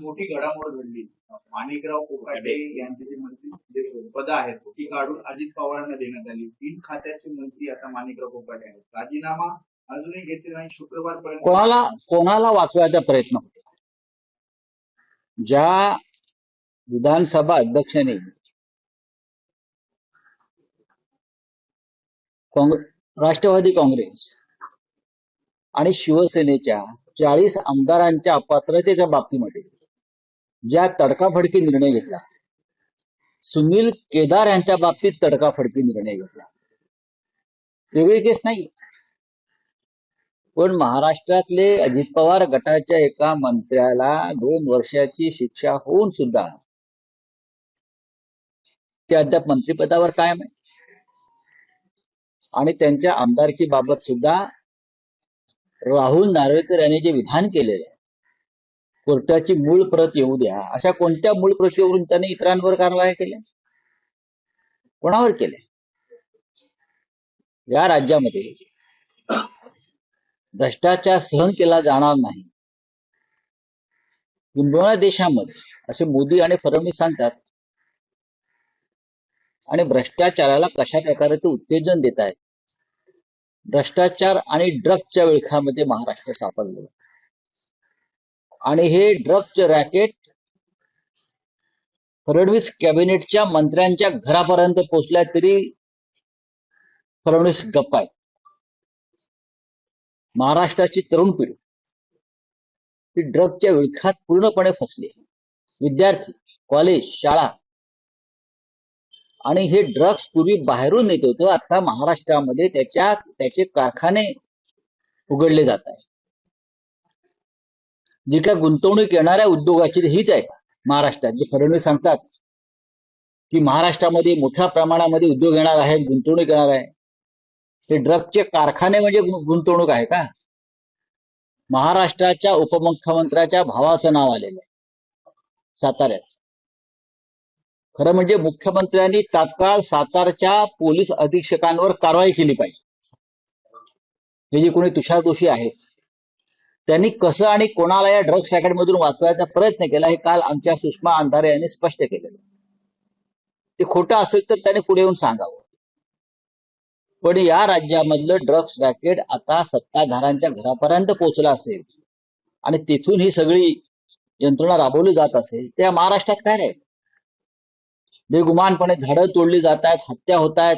मोठी घडामोड घडली. माणिकराव कोकाटे यांचे जे मंत्री पद आहेत ती काढून अजित पवारांना देण्यात आली. 3 खात्याचे मंत्री आता माणिकराव कोकाटे आहेत. राजीनामा अजूनही घेतले नाही. शुक्रवारपर्यंत कोणाला वाचवायचा प्रयत्न होतो. ज्या विधानसभा अध्यक्षांनी राष्ट्रवादी काँग्रेस आणि शिवसेनेच्या 40 आमदारांच्या अपात्रतेच्या बाबतीमध्ये ज्या तडकाफडकी निर्णय घेतला, सुनील केदार यांच्या बाबतीत तडकाफडकी निर्णय घेतला, वेगळी केस नाही. पण महाराष्ट्रातले अजित पवार गटाच्या एका मंत्र्याला 2 वर्षाची शिक्षा होऊन सुद्धा ते अद्याप मंत्रिपदावर कायम आहे. आणि त्यांच्या आमदारकीबाबत सुद्धा राहुल नार्वेकर यांनी जे विधान केलेलं आहे, कोर्टाची मूळ प्रत येऊ द्या, अशा कोणत्या मूळ प्रतीवरून त्यांनी इतरांवर कारवाया केल्या? कोणावर केल्या? या राज्यामध्ये भ्रष्टाचार सहन केला जाणार नाही. किंबहुना देशामध्ये असे मोदी आणि फडणवीस सांगतात आणि भ्रष्टाचाराला कशा प्रकारे ते उत्तेजन देत आहेत. भ्रष्टाचार आणि ड्रग्जच्या विळख्यामध्ये महाराष्ट्र सापडलं आणि हे ड्रग्जचे रॅकेट फडणवीस कॅबिनेटच्या मंत्र्यांच्या घरापर्यंत पोहोचल्या तरी फडणवीस गप्प आहेत. महाराष्ट्राची तरुण पिढी ही ड्रग्जच्या विळख्यात पूर्णपणे फसली. विद्यार्थी, कॉलेज, शाळा आणि हे ड्रग्ज पूर्वी बाहेरून येत होतं, आता महाराष्ट्रामध्ये त्याचे कारखाने उघडले जात आहेत. जी काय गुंतवणूक येणाऱ्या उद्योगाची हीच आहे का महाराष्ट्रात? जे फडणवीस सांगतात की महाराष्ट्रामध्ये मोठ्या प्रमाणामध्ये उद्योग येणार आहेत, गुंतवणूक येणार आहे, हे ड्रग्जचे कारखाने म्हणजे गुंतवणूक आहे का? महाराष्ट्राच्या उपमुख्यमंत्र्याच्या भावाचं नाव आलेलं आहे साताऱ्यात. खरं म्हणजे मुख्यमंत्र्यांनी तात्काळ सातारच्या पोलीस अधीक्षकांवर कारवाई केली पाहिजे. हे जे कोणी तुषार दोषी आहेत त्यांनी कसं आणि कोणाला या ड्रग्ज रॅकेटमधून वाचवायचा प्रयत्न केला हे काल आमच्या सुषमा अंधारे यांनी स्पष्ट केलेलं. ते खोटं असेल तर त्यांनी पुढे येऊन सांगावं. पण या राज्यामधलं ड्रग्ज रॅकेट आता सत्ताधाऱ्यांच्या घरापर्यंत पोहोचलं असेल आणि तिथून ही सगळी यंत्रणा राबवली जात असेल, त्या महाराष्ट्रात काय नाही. बेगुमानपणे झाडं तोडली जात आहेत, हत्या होत आहेत,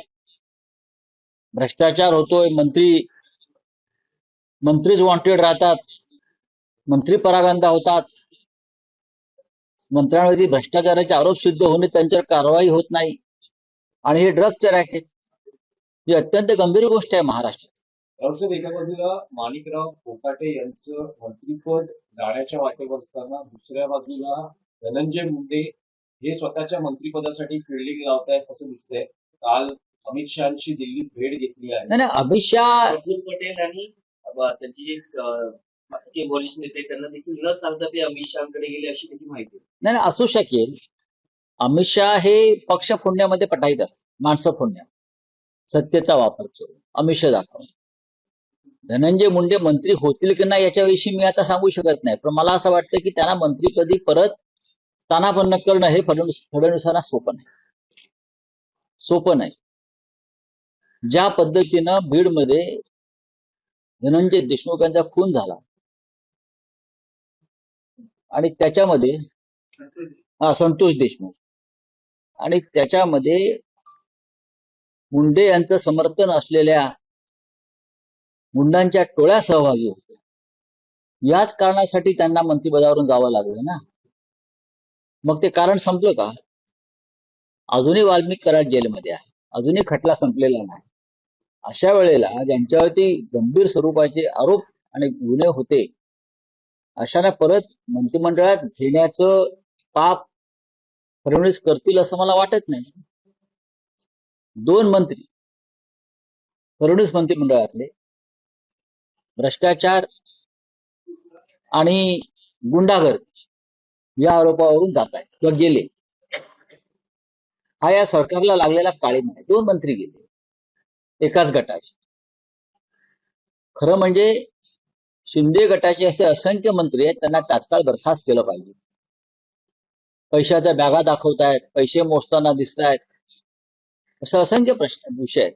भ्रष्टाचार होतोय, मंत्रीच वॉन्टेड राहतात, मंत्री परागंदा होतात, मंत्र्यांवरती भ्रष्टाचाराचे आरोप सिद्ध होणे, त्यांच्यावर कारवाई होत नाही. आणि हे ड्रग्जचे रॅकेट ही अत्यंत गंभीर गोष्ट आहे महाराष्ट्रात. एका बाजूला माणिकराव कोकाटे यांचं मंत्रिपद जाण्याच्या वाटेवर असताना दुसऱ्या बाजूला धनंजय मुंडे हे स्वतःच्या मंत्रिपदासाठी फिल्डिंग लावतायत असं दिसतंय. काल अमित शहाची दिल्लीत भेट घेतली आहे. नाही, अमित शहा पटेल आणि त्यांची जे वरिष्ठ नेते त्यांना देखील न सांगता ते अमित शहाकडे गेले अशी त्याची माहिती. नाही, असू शकेल. अमित शहा हे पक्ष फोडण्यामध्ये पटाईत असतात, माणसं फोडण्यात, सत्तेचा वापर करून अमिष दाखवून. धनंजय मुंडे मंत्री होतील की नाही याच्याविषयी मी आता सांगू शकत नाही, पण मला असं वाटतं की त्यांना मंत्रीपदी परत स्थानापन्न करणं हे फडणवीसांना सोपं नाही. ज्या पद्धतीनं बीडमध्ये धनंजय देशमुख यांचा खून झाला आणि त्याच्यामध्ये संतोष देशमुख आणि त्याच्यामध्ये मुंडे यांचं समर्थन असलेल्या मुंडांच्या टोळ्या सहभागी होत्या. याच कारणासाठी त्यांना मंत्रिपदावरून जावं लागलं ना. मग ते कारण संपलं का? अजूनही वाल्मिक कराड जेलमध्ये आहे, अजूनही खटला संपलेला नाही. अशा वेळेला ज्यांच्यावरती गंभीर स्वरूपाचे आरोप आणि गुन्हे होते अशांना परत मंत्रिमंडळात घेण्याचं पाप फडणवीस करतील असं मला वाटत नाही. 2 मंत्री फडणवीस मंत्रिमंडळातले भ्रष्टाचार आणि गुंडागर्दी या आरोपावरून जात आहेत किंवा गेले. हा या सरकारला लागलेला काळीमा आहे. 2 मंत्री गेले एकाच गटाचे. खरं म्हणजे शिंदे गटाचे असे असंख्य मंत्री आहेत, त्यांना तात्काळ बरखास्त केलं पाहिजे. पैशाच्या बॅगा दाखवतायत, पैसे मोजताना दिसतायत, असं असंख्य विषय आहेत.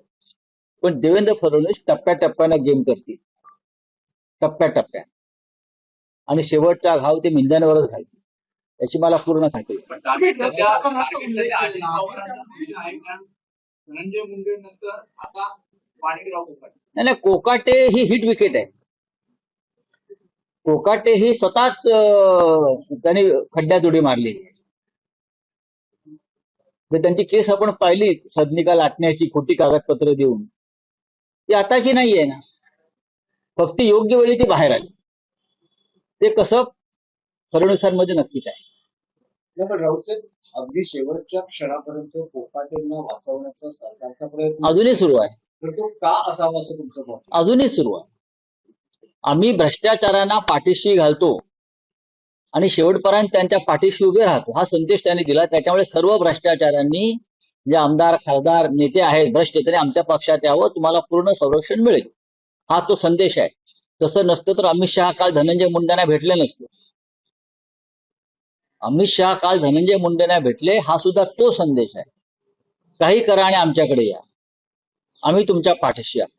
पण देवेंद्र फडणवीस टप्प्याटप्प्यानं गेम करतील, टप्प्याटप्प्यात, आणि शेवटचा घाव ते मिंद्यांवरच घालतील, याची मला पूर्ण खात्री आहे. पण टार्गेट सध्या अजित पवारांचा प्रश्न आहे कारण धनंजय मुंडे नंतर आता माणिकराव कोकाटे. नाही, कोकाटे ही हिट विकेट आहे. कोकाटे ही स्वतःच त्यांनी खड्ड्यात उडी मारली. त्यांची केस आपण पाहिली, सदनिका लाटण्याची खोटी कागदपत्र देऊन, ती आताची नाहीये ना, फक्त योग्य वेळी ती बाहेर आली. ते कसं फडणवीसांमध्ये नक्कीच आहे. नाही, पण राऊत साहेब, अगदी शेवटच्या क्षणापर्यंत कोकाटेंना वाचवण्याचा सरकारचा प्रयत्न अजूनही सुरू आहे, तर तो का असावा असं तुमचं मत आहे? अजूनही सुरू आहे. आम्ही भ्रष्टाचारांना पाठीशी घालतो आणि शेवटपर्यंत त्यांच्या पाठीशी उभे राहतो, हा संदेश त्यांनी दिला. त्याच्यामुळे सर्व भ्रष्टाचारांनी, जे आमदार खासदार नेते आहेत भ्रष्ट, त्यांनी आमच्या पक्षात यावं, तुम्हाला पूर्ण संरक्षण मिळेल, हा तो संदेश आहे. तसं नसतं तर अमित शहा काल धनंजय मुंडेंना भेटले नसते. अमित शहा काल धनंजय मुंडेंना भेटले, हा सुद्धा तो संदेश आहे. काही करा आणि आमच्याकडे या, आम्ही तुमच्या पाठीशी आहोत.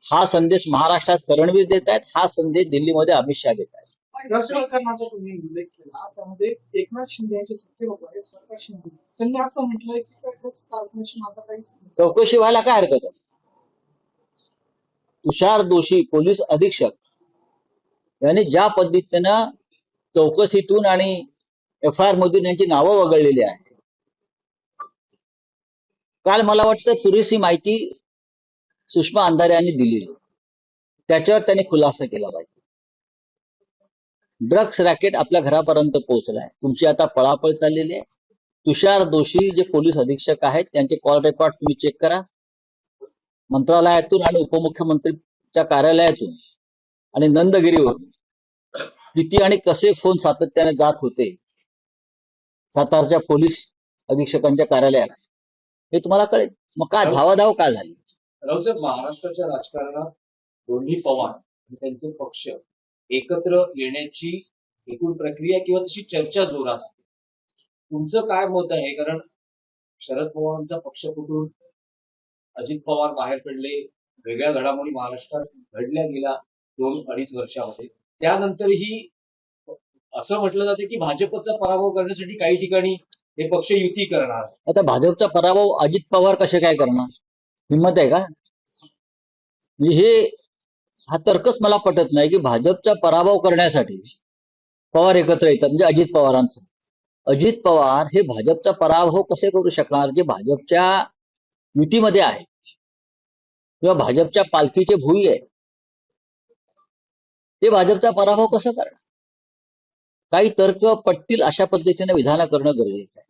हा संदेश महाराष्ट्रात फडणवीस देत आहेत, हा संदेश दिल्लीमध्ये अमित शहा देत आहेत. राजकारणाचा तुम्ही उल्लेख केला, त्यामध्ये एकनाथ शिंदे यांचे सख्खे बाबा आहेत प्रकाश शिंदे, त्यांनी असं म्हटलंय की त्या ड्रग्स कारखान्याशी माझा काही संबंध नाही. चौकशी व्हायला काय हरकत आहे? तुषार दोशी पोलीस अधीक्षक यांनी ज्या पद्धतीनं चौकशीतून आणि FIR मधून यांची नावं वगळलेली आहे, काल मला वाटतं पुरेशी माहिती सुषमा अंधारे यांनी दिली, त्याच्यावर त्यांनी खुलासा केला पाहिजे. ड्रग्स रॅकेट आपल्या घरापर्यंत पोहोचलाय, तुमची आता पळापळ चाललेली आहे. तुषार दोशी जे पोलीस अधीक्षक आहेत त्यांचे कॉल रेकॉर्ड तुम्ही चेक करा, मंत्रालयातून आणि उपमुख्यमंत्रीच्या कार्यालयातून आणि नंदगिरीवरून किती आणि कसे फोन सातत्याने जात होते सातारच्या पोलीस अधीक्षकांच्या कार्यालयात, हे तुम्हाला कळेल. मग का धावाधाव का झाली? राऊत साहेब, महाराष्ट्राच्या राजकारणात दोन्ही पवार आणि त्यांचे पक्ष एकत्र येण्याची एकूण प्रक्रिया किंवा तशी चर्चा जोरात आहे. तुमचं काय मत आहे? कारण शरद पवारांचा पक्ष कुठून अजित पवार बाहेर पडले, वेगळ्या घडामोडी महाराष्ट्रात घडल्या गेल्या 2-2.5 वर्षामध्ये. त्यानंतरही असं म्हटलं जातं की भाजपचा पराभव करण्यासाठी काही ठिकाणी हे पक्ष युती करणार. आता भाजपचा पराभव अजित पवार कसे काय करणार? हिंमत आहे का? म्हणजे हा तर्कच मला पटत नाही की भाजपचा पराभव करण्यासाठी पवार एकत्र येतात. म्हणजे अजित पवार हे भाजपचा पराभव कसे करू शकणार? जे भाजपच्या युतीमध्ये आहे किंवा भाजपच्या पालखीचे भुई आहे, ते भाजपचा पराभव कसं करणार? काही तर्क पटतील अशा पद्धतीने विधानं करणं गरजेचं आहे.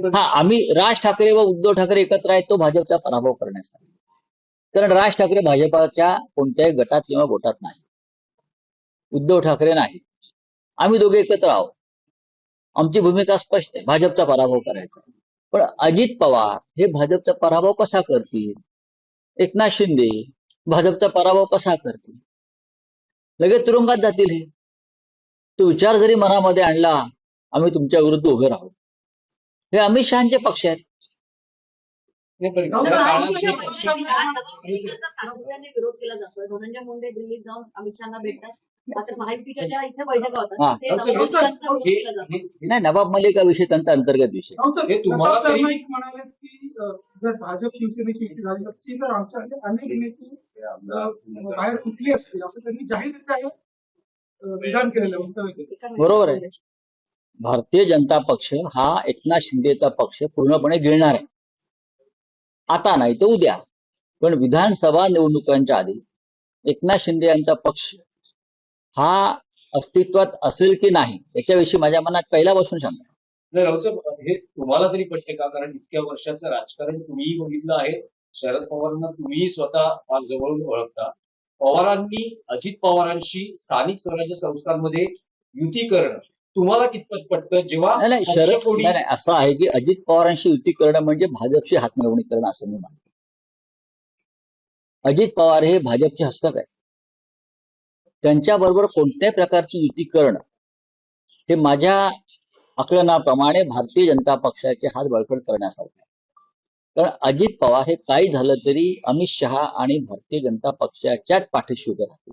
हा, आम्ही राज ठाकरे व उद्धव ठाकरे एकत्र आहेत तो भाजपचा पराभव करण्यासाठी, कारण राज ठाकरे भाजपाच्या कोणत्याही गटात किंवा गोटात नाही, उद्धव ठाकरे नाही, आम्ही दोघे एकत्र आहोत. आमची भूमिका स्पष्ट आहे, भाजपचा पराभव करायचा. पण अजित पवार हे भाजपचा पराभव कसा करतील? एकनाथ शिंदे भाजपचा पराभव कसा करतील? लगेच तुरुंगात जातील. हे तो विचार जरी मनामध्ये आणला, आम्ही तुमच्या विरुद्ध उभे राहू, हे अमित शहाचे पक्ष आहेत. सातत्याने विरोध केला जातोय. धनंजय मुंडे दिल्लीत जाऊन अमित शहाना भेटतात. आता महायुतीच्या इथे बैठका हा. होतात, ते नवाब मलिकांचा विरोध केला जातो. नाही, नवाब मलिक हा विषय त्यांचा अंतर्गत विषय. हे तुम्हाला प्रताप तरी- सरनाईक म्हणाले की जर भाजप शिवसेनेची युती झाली असती तर आमच्याकडे अनेक नेते बाहेर कुठली असतील असं त्यांनी जाहीर विधान केलेलं वक्तव्य केलं. एका बरोबर आहे. भारतीय जनता पक्ष हा एकनाथ शिंदेचा पक्ष पूर्णपणे गिळणार आहे. आता नाही तर उद्या, पण विधानसभा निवडणुकांच्या आधी एकनाथ शिंदे यांचा पक्ष हा अस्तित्वात असेल की नाही याच्याविषयी माझ्या मनात पहिल्यापासून शंका आहे. नाही राऊत साहेब, हे तुम्हाला तरी पटते का? कारण इतक्या वर्षाचं राजकारण तुम्हीही बघितलं आहे, शरद पवारांना तुम्हीही स्वतः फार जवळून ओळखता. पवारांनी अजित पवारांशी स्थानिक स्वराज्य संस्थांमध्ये युती करणं तुम्हाला कितपत पटतं? जेव्हा नाही, नाही, पक्ष शरद कोणी- नाही, असं आहे की अजित पवारांशी युती करणं म्हणजे भाजपशी हातमिळवणी करणं असं मी मानतो. अजित पवार हे भाजपचे हस्तक आहे, त्यांच्याबरोबर कोणत्याही प्रकारची युती करणं हे माझ्या आकलनाप्रमाणे भारतीय जनता पक्षाचे हात बळकट करण्यासारखे आहे. कारण अजित पवार हे काही झालं तरी अमित शहा आणि भारतीय जनता पक्षाच्याच पाठीशी उभे राहतील.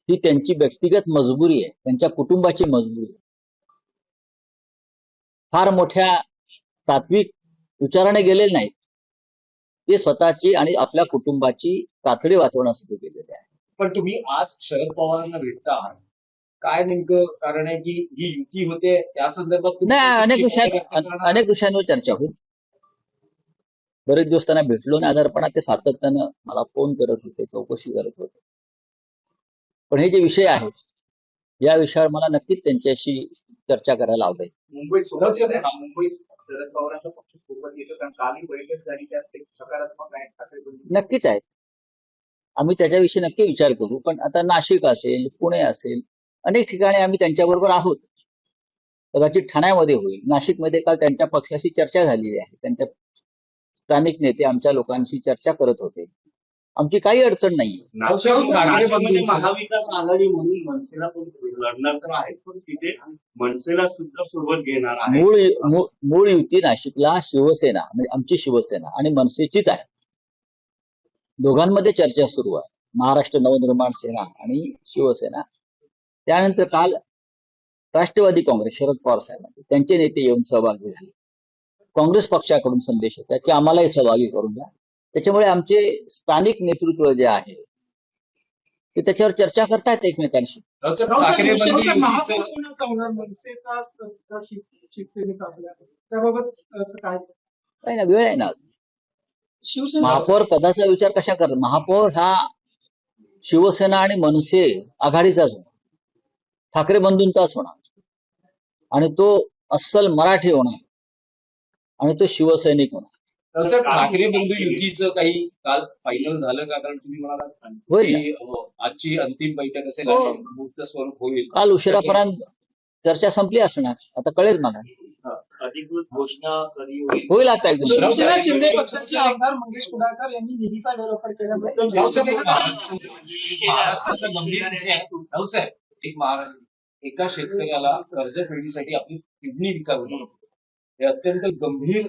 ही त्यांची व्यक्तिगत मजबुरी आहे, त्यांच्या कुटुंबाची मजबुरी आहे. फार मोठ्या तात्विक विचाराने गेलेले नाहीत, ते स्वतःची आणि आपल्या कुटुंबाची तातडी वाचवण्यासाठी गेलेले आहे. पण तुम्ही आज शरद पवारांना भेटता आहात, काय नेमकं कारण आहे की ही युती होते त्या संदर्भात तुम्ही नाही, तुमची मतं व्यक्त करणार? अनेक विषयांवर चर्चा होईल. बरेच दिवस त्यांना भेटलो नाही, आजारपणात ते सातत्यानं मला फोन करत होते, चौकशी करत होते. पण हे जे विषय आहेत, या विषयावर मला नक्कीच त्यांच्याशी चर्चा करायला आवडेल. मुंबईत सोबत येत आहे. मुंबईत शरद पवारांचा पक्ष सोबत येतो, कारण कालही बैठक झाली त्यात एक सकारात्मक आहे ठाकरे बंधू. नक्कीच आहेत. आम्ही त्याच्याविषयी नक्की विचार करू. पण आता नाशिक असेल, पुणे असेल, अनेक ठिकाणी आम्ही त्यांच्याबरोबर आहोत. कदाचित ठाण्यामध्ये होईल. नाशिकमध्ये काल त्यांच्या पक्षाशी चर्चा झालेली आहे. त्यांच्या स्थानिक नेते आमच्या लोकांशी चर्चा करत होते. आमची काही अडचण नाही. नाशिकमध्ये महाविकास आघाडी म्हणून मनसेला पण लढणार तर आहेत, पण तिथे मनसेला सुद्धा सोबत घेणार आहे. मूळ युती नाशिकला शिवसेना म्हणजे आमची शिवसेना आणि मनसेचीच आहे. दोघांमध्ये चर्चा सुरू आहे, महाराष्ट्र नवनिर्माण सेना आणि शिवसेना. त्यानंतर काल राष्ट्रवादी काँग्रेस शरद पवार साहेबांचे त्यांचे नेते येऊन सहभागी झाले. काँग्रेस पक्षाकडून संदेश येतात की आम्हालाही सहभागी करून द्या. त्याच्यामुळे आमचे स्थानिक नेतृत्व जे आहे ते त्याच्यावर चर्चा करतायत एकमेकांशी. ठाकरे बंधू युतीचं महापौर कोणाचा होणार मनसेचा का शिवसेनेचा आपल्या त्याबाबत काय काही ना वेळ आहे ना. शिवसेना महापौर पदाचा विचार कशा करतात. महापौर हा शिवसेना आणि मनसे आघाडीचाच होणार, ठाकरे बंधूंचाच होणार आणि तो अस्सल मराठी होणार आणि तो शिवसैनिक होणार. ठाकरे बंधू युतीचं काही काल फायनल झालं का? कारण तुम्ही म्हणालात होईल ना. की आजची अंतिम बैठक असेल हो. आणि मूर्त स्वरूप होईल. काल उशिरापर्यंत चर्चा संपली असणार. आता कळेल मला. अधिकृत घोषणा कधी होईल? होईल आता एकदम. शिवसेना शिंदे पक्षाचे आमदार मंगेश कुडाळकर यांनी निधीचा गैरवापर केल्यामुळे महाराष्ट्राचा गंभीर विषय आहे. भाऊसाहेब, एका शेतकऱ्याला कर्ज फेडीसाठी आपली किडनी विकावी हे अत्यंत गंभीर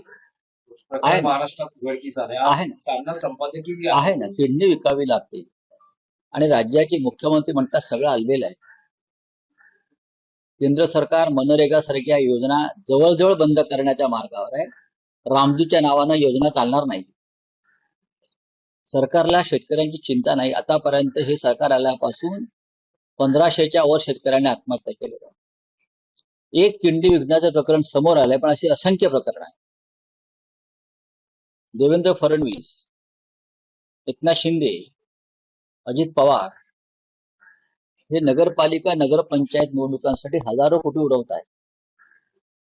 प्रकार आहे ना. महाराष्ट्रात उघडकीस आलाय. आहे ना. सामना संपादकीय आहे ना, किडनी विकावी लागते आणि राज्याचे मुख्यमंत्री म्हणतात सगळं आलेलं आहे. केंद्र सरकार मनरेगा सारख्या योजना जवळजवळ बंद करण्याच्या मार्गावर आहे. रामजीच्या नावानं योजना चालणार नाही. सरकारला शेतकऱ्यांची चिंता नाही. आतापर्यंत हे सरकार आल्यापासून 1500च्या वर शेतकऱ्यांनी आत्महत्या केलेल्या. एक किडनी विकण्याचं प्रकरण समोर आलंय, पण अशी असंख्य प्रकरण आहे. देवेंद्र फडणवीस, एकनाथ शिंदे, अजित पवार हे नगरपालिका नगरपंचायत निवडणुकांसाठी हजारो कोटी उडवत आहेत.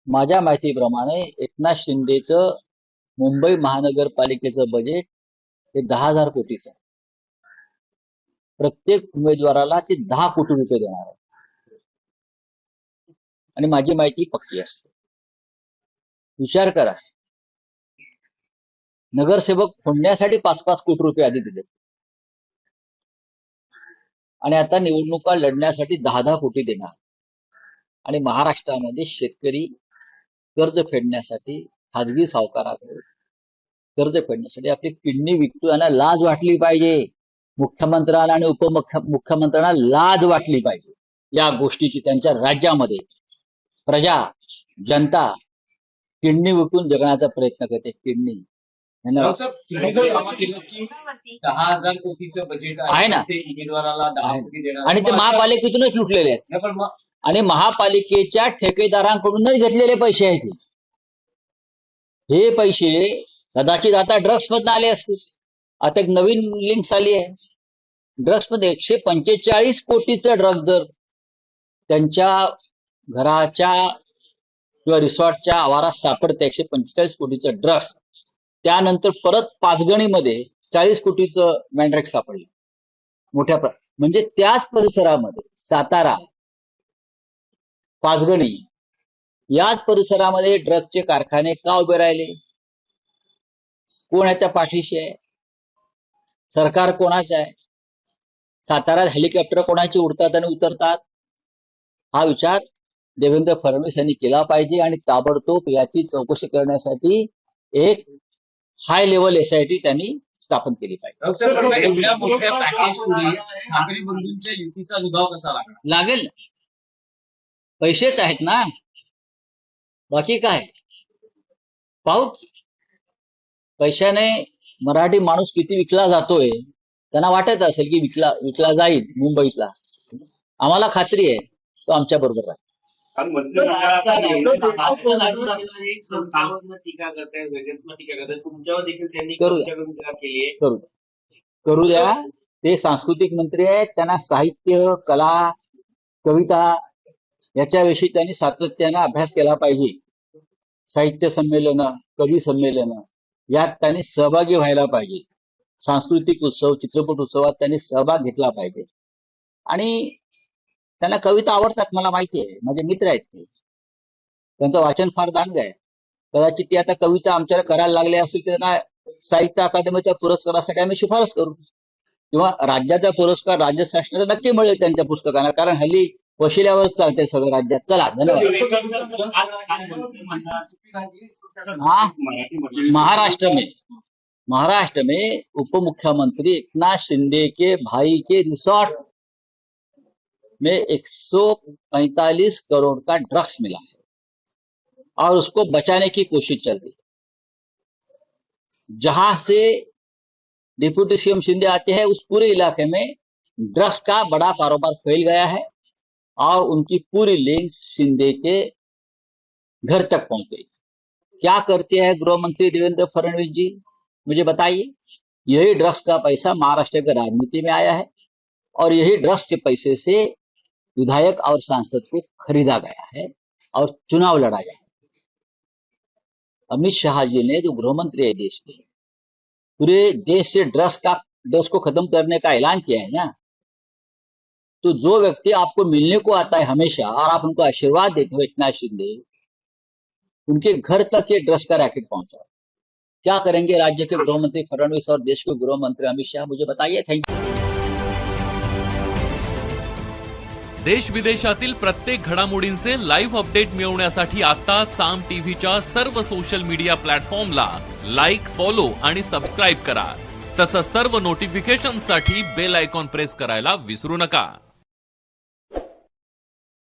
माझ्या माहितीप्रमाणे एकनाथ शिंदेचं मुंबई महानगरपालिकेचं बजेट हे 10,000 कोटीचं आहे. प्रत्येक उमेदवाराला ते 10 कोटी रुपये देणार आहे आणि माझी माहिती पक्की असते. विचार करा, नगरसेवक फोडण्यासाठी 5-5 कोटी रुपये आधी दिले आणि आता निवडणुका लढण्यासाठी 10-10 कोटी देणार. आणि महाराष्ट्रामध्ये शेतकरी कर्ज फेडण्यासाठी खाजगी सावकाराकडे कर्ज फेडण्यासाठी आपली किडनी विकतो. यांना लाज वाटली पाहिजे. मुख्यमंत्र्यांना आणि उपमुख्यमंत्र्यांना लाज वाटली पाहिजे या गोष्टीची. त्यांच्या राज्यामध्ये प्रजा जनता किडनी विकून जगण्याचा प्रयत्न करते. किडनी भाऊसाहेब, तुम्ही जर दावा केला की 10,000 कोटीचं बजेट आहे ना. ते उमेदवाराला 10 आहे. कोटी देणार आणि ते महापालिकेतूनच लुटलेले आहेत नाही, पण मग आणि महापालिकेच्या ठेकेदारांकडूनच घेतलेले पैसे आहेत हे पैसे कदाचित आता ड्रग्स मधून आले असतील. आता एक नवीन लिंक्स आली आहे. ड्रग्स मध्ये 145 कोटीचं ड्रग्ज जर त्यांच्या घराच्या किंवा रिसॉर्टच्या आवारात सापडते, 145 कोटीचं ड्रग्स. त्यानंतर परत पाचगणीमध्ये 40 कोटीचं मॅन्ड्रेक्स सापडलं मोठ्या म्हणजे त्याच परिसरामध्ये सातारा, पाचगणी याच परिसरामध्ये ड्रग्जचे कारखाने का उभे राहिले? कोण याच्या पाठीशी आहे? सरकार कोणाचं आहे? साताऱ्यात हेलिकॉप्टर कोणाची उडतात आणि उतरतात? हा विचार देवेंद्र फडणवीस यांनी केला पाहिजे आणि ताबडतोब याची चौकशी करण्यासाठी एक हाय लेवल एसआयटी त्यांनी स्थापन केली पाहिजे. एवढ्या मोठ्या पॅकेज पुढे ठाकरे बंधूंच्या युतीचा निभाव कसा लागणार? लागेल ना, पैसेच आहेत ना, बाकी काय. पाहू, पैशाने मराठी माणूस किती विकला जातोय. त्यांना वाटत असेल की विकला जाईल मुंबईतला. आम्हाला खात्री आहे तो आमच्या बरोबर आहे. कारण मंत्रिमंडळाचा संस्थांवर टीका करताय, वेगळ्यात टीका करताय, तुमच्यावर देखील त्यांनी करू टीका केली आहे. करू द्या. ते सांस्कृतिक मंत्री आहेत, त्यांना साहित्य, कला, कविता याच्याविषयी त्यांनी सातत्यानं अभ्यास केला पाहिजे. साहित्य संमेलनं, कवी संमेलनं यात त्यांनी सहभागी व्हायला पाहिजे. सांस्कृतिक उत्सव, चित्रपट उत्सवात त्यांनी सहभाग घेतला पाहिजे. आणि त्यांना कविता आवडतात, मला माहिती आहे, माझे मित्र आहेत ते. त्यांचं वाचन फार दांग आहे. कदाचित ते आता कविता आमच्याला करायला लागले असतील तर त्यांना साहित्य अकादमीच्या पुरस्कारासाठी आम्ही शिफारस करू, किंवा राज्याचा पुरस्कार राज्य शासनाचा नक्की मिळेल त्यांच्या पुस्तकांना, कारण हल्ली वशिल्यावर चालते सगळं राज्यात. चला, धन्यवाद. महाराष्ट्र में उप मुख्यमंत्री एकनाथ शिंदे के भाई के रिसोर्ट में 145 करोड़ का ड्रग्स मिला है और उसको बचाने की कोशिश चल रही है. जहां से डिप्टी सीएम शिंदे आते हैं उस पूरे इलाके में ड्रग्स का बड़ा कारोबार फैल गया है और उनकी पूरी लिंक्स शिंदे के घर तक पहुंच गई. क्या करते हैं गृह मंत्री देवेंद्र फडणवीस जी, मुझे बताइए. यही ड्रग्स का पैसा महाराष्ट्र की राजनीति में आया है और यही ड्रग्स के पैसे से विधायक और सांसद को खरीदा गया है और चुनाव लड़ा गया है. अमित शाह जी ने, जो गृह मंत्री है देश के, पूरे देश से ड्रग्स को खत्म करने का ऐलान किया है ना. तो जो व्यक्ति आपको मिलने को आता है हमेशा और आप उनको आशीर्वाद देते हो, एकनाथ शिंदे, उनके घर तक ये ड्रग्स का रैकेट पहुंचा. क्या करेंगे राज्य के गृह मंत्री फडणवीस और देश के गृह मंत्री अमित शाह, मुझे बताइए. Thank you. देश विदेशातील प्रत्येक घडामोडींचे लाईव्ह अपडेट मिळवण्यासाठी आता साम टीव्हीच्या सर्व सोशल मीडिया प्लॅटफॉर्मला लाईक, फॉलो आणि सबस्क्राईब करा. तसंच सर्व नोटिफिकेशनसाठी बेल आयकॉन प्रेस करायला विसरू नका.